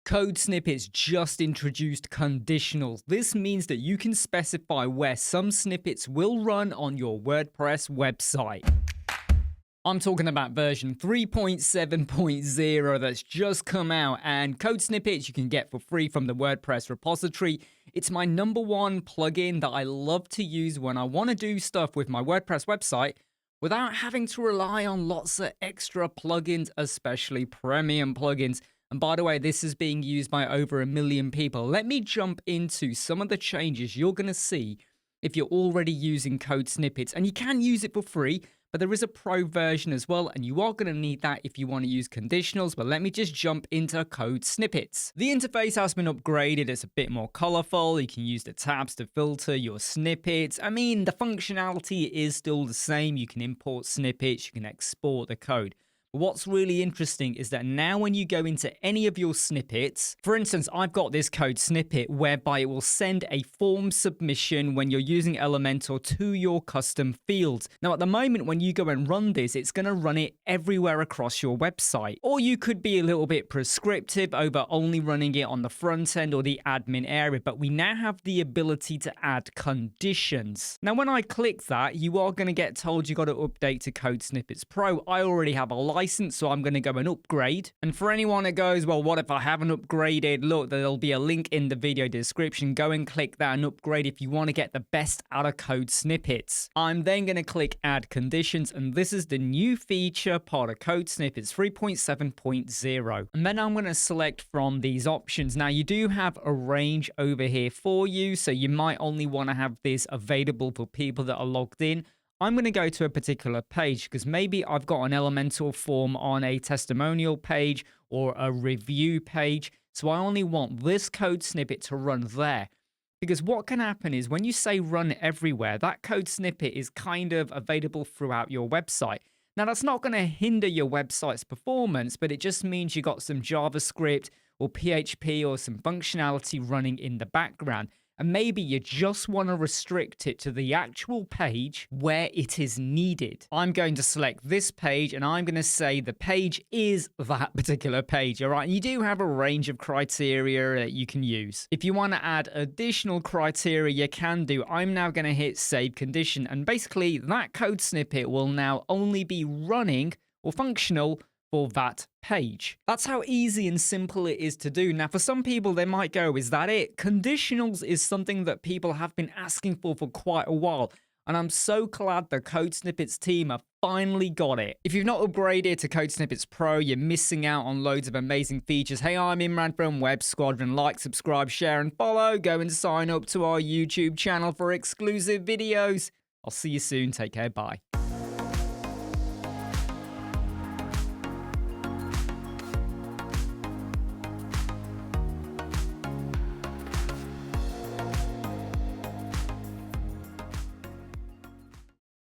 Code Snippets just introduced conditionals. This means that you can specify where some snippets will run on your WordPress website. I'm talking about version 3.7.0 that's just come out, and Code Snippets you can get for free from the WordPress repository. It's my #1 plugin that I love to use when I want to do stuff with my WordPress website without having to rely on lots of extra plugins, especially premium plugins. And by the way, this is being used by over 1 million people. Let me jump into some of the changes you're going to see if you're already using Code Snippets. And you can use it for free, but there is a pro version as well, and you are going to need that if you want to use conditionals. But let me just jump into Code Snippets. The interface has been upgraded. It's a bit more colorful. You can use the tabs to filter your snippets. I mean, the functionality is still the same. You can import snippets. You can export the code. What's really interesting is that now when you go into any of your snippets, for instance, I've got this code snippet whereby it will send a form submission when you're using Elementor to your custom fields. Now, at the moment, when you go and run this, it's going to run it everywhere across your website. Or you could be a little bit prescriptive over only running it on the front end or the admin area, but we now have the ability to add conditions. Now, when I click that, you are going to get told you got to update to Code Snippets Pro. I already have a license, so I'm going to go and upgrade. And for anyone that goes, well, what if I haven't upgraded? Look, there'll be a link in the video description. Go and click that and upgrade if you want to get the best out of Code Snippets. I'm then going to click Add Conditions, and this is the new feature part of Code Snippets 3.7.0. And then I'm going to select from these options. Now, you do have a range over here for you, so you might only want to have this available for people that are logged in. I'm going to go to a particular page because maybe I've got an Elementor form on a testimonial page or a review page. So I only want this code snippet to run there. Because what can happen is when you say run everywhere, that code snippet is kind of available throughout your website. Now, that's not going to hinder your website's performance, but it just means you got some JavaScript or PHP or some functionality running in the background. And maybe you just want to restrict it to the actual page where it is needed. I'm going to select this page and I'm going to say the page is that particular page. All right. And you do have a range of criteria that you can use. If you want to add additional criteria, you can do. I'm now going to hit save condition. And basically that code snippet will now only be running or functional for that page. That's how easy and simple it is to do. Now, for some people, they might go, is that it? Conditionals is something that people have been asking for quite a while. And I'm so glad the Code Snippets team have finally got it. If you've not upgraded to Code Snippets Pro, you're missing out on loads of amazing features. Hey, I'm Imran from Web Squadron. Like, subscribe, share, and follow. Go and sign up to our YouTube channel for exclusive videos. I'll see you soon. Take care. Bye.